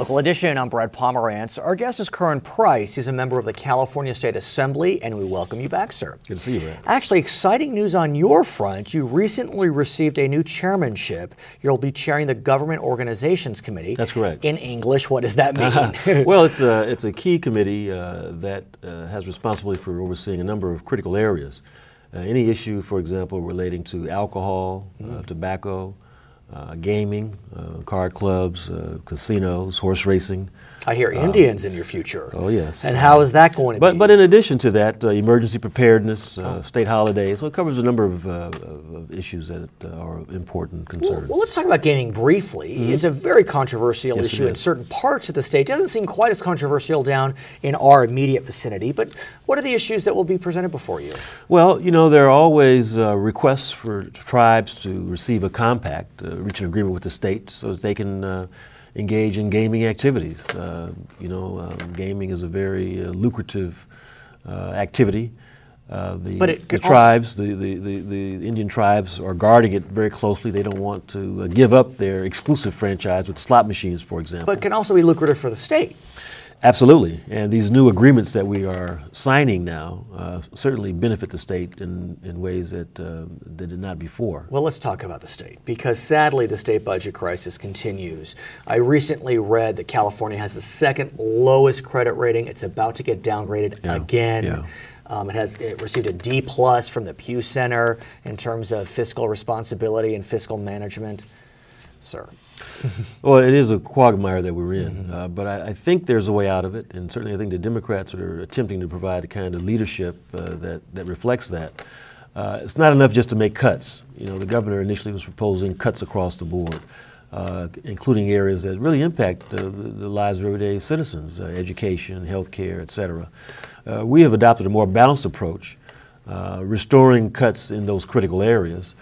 Local Edition, I'm Brad Pomerantz. Our guest is Curren. He's a member of the California State Assembly, and we welcome you back, sir. Good to see you, Brad. Actually, exciting news on your front. You recently received a new chairmanship. You'll be chairing the Government Organizations Committee. That's correct. In English, what does that mean? Well, it's a key committee that has responsibility for overseeing a number of critical areas. Any issue, for example, relating to alcohol, tobacco, gaming, card clubs, casinos, horse racing. I hear Indians in your future. Oh, yes. And how is that going to be? But in addition to that, emergency preparedness, state holidays, so it covers a number of issues that are important concerns. Well, let's talk about gaming briefly. It's a very controversial issue in certain parts of the state. It doesn't seem quite as controversial down in our immediate vicinity, but what are the issues that will be presented before you? Well, you know, there are always requests for tribes to receive a compact, reach an agreement with the state so that they can engage in gaming activities. Gaming is a very lucrative activity. The tribes, the Indian tribes are guarding it very closely. They don't want to give up their exclusive franchise with slot machines, for example. But can also be lucrative for the state. Absolutely, and these new agreements that we are signing now certainly benefit the state in ways that they did not before. Well, let's talk about the state, because sadly the state budget crisis continues. I recently read that California has the second lowest credit rating. It's about to get downgraded again. Yeah. It received a D+ from the Pew Center in terms of fiscal responsibility and fiscal management. Sir. Well, it is a quagmire that we're in, but I think there's a way out of it, and certainly I think the Democrats are attempting to provide the kind of leadership that reflects that. It's not enough just to make cuts. You know, the governor initially was proposing cuts across the board, including areas that really impact the lives of everyday citizens, education, health care, et cetera. We have adopted a more balanced approach, restoring cuts in those critical areas,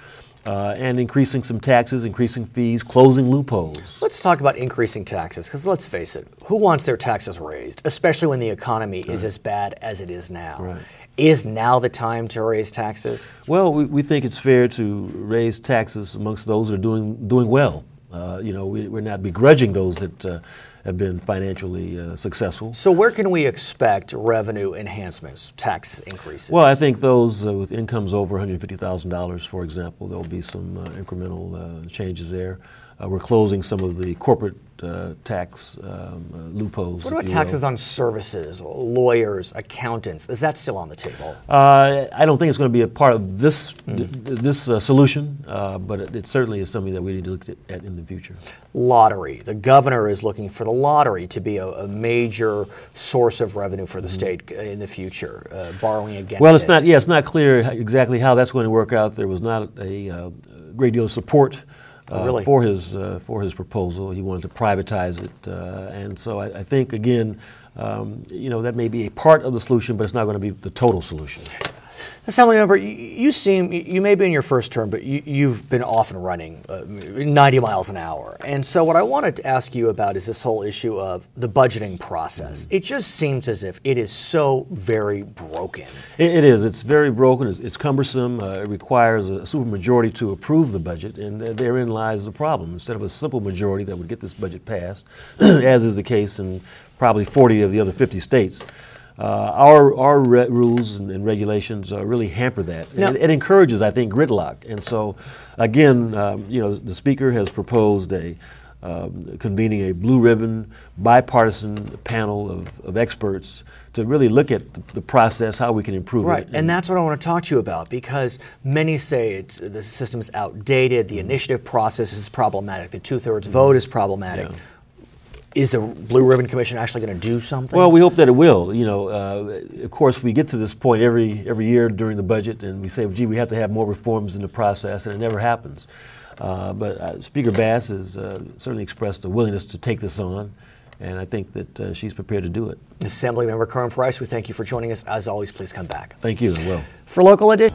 and increasing some taxes, increasing fees, closing loopholes. Let's talk about increasing taxes, because let's face it, who wants their taxes raised, especially when the economy is as bad as it is now? Right. Is now the time to raise taxes? Well, we think it's fair to raise taxes amongst those that are doing well. We're not begrudging those that have been financially successful. So where can we expect revenue enhancements, tax increases? Well, I think those with incomes over $150,000, for example, there will be some incremental changes there. We're closing some of the corporate tax loopholes. What about taxes on services, lawyers, accountants? Is that still on the table? I don't think it's going to be a part of this solution, but it certainly is something that we need to look at in the future. Lottery. The governor is looking for the lottery to be a major source of revenue for the state in the future, borrowing against Well, it's not clear exactly how that's going to work out. There was not a great deal of support for his proposal. He wanted to privatize it, and so I think again, that may be a part of the solution, but it's not going to be the total solution. Assemblymember, you may be in your first term, but you've been off and running 90 miles an hour. And so what I wanted to ask you about is this whole issue of the budgeting process. It just seems as if it is so very broken. It is. It's very broken. It's cumbersome. It requires a supermajority to approve the budget, and therein lies the problem. Instead of a simple majority that would get this budget passed, as is the case in probably 40 of the other 50 states, our rules and regulations really hamper that. No. It encourages, I think, gridlock. And so, again, the Speaker has proposed convening a blue ribbon, bipartisan panel of experts to really look at the process, how we can improve it. Right, and that's what I want to talk to you about, because many say the system is outdated, the initiative process is problematic, the two-thirds vote is problematic. Yeah. Is the Blue Ribbon Commission actually going to do something? Well, we hope that it will. Of course, we get to this point every year during the budget, and we say, gee, we have to have more reforms in the process, and it never happens. But Speaker Bass has certainly expressed a willingness to take this on, and I think that she's prepared to do it. Assemblymember Curren, we thank you for joining us. As always, please come back. Thank you. I will. For Local Edition.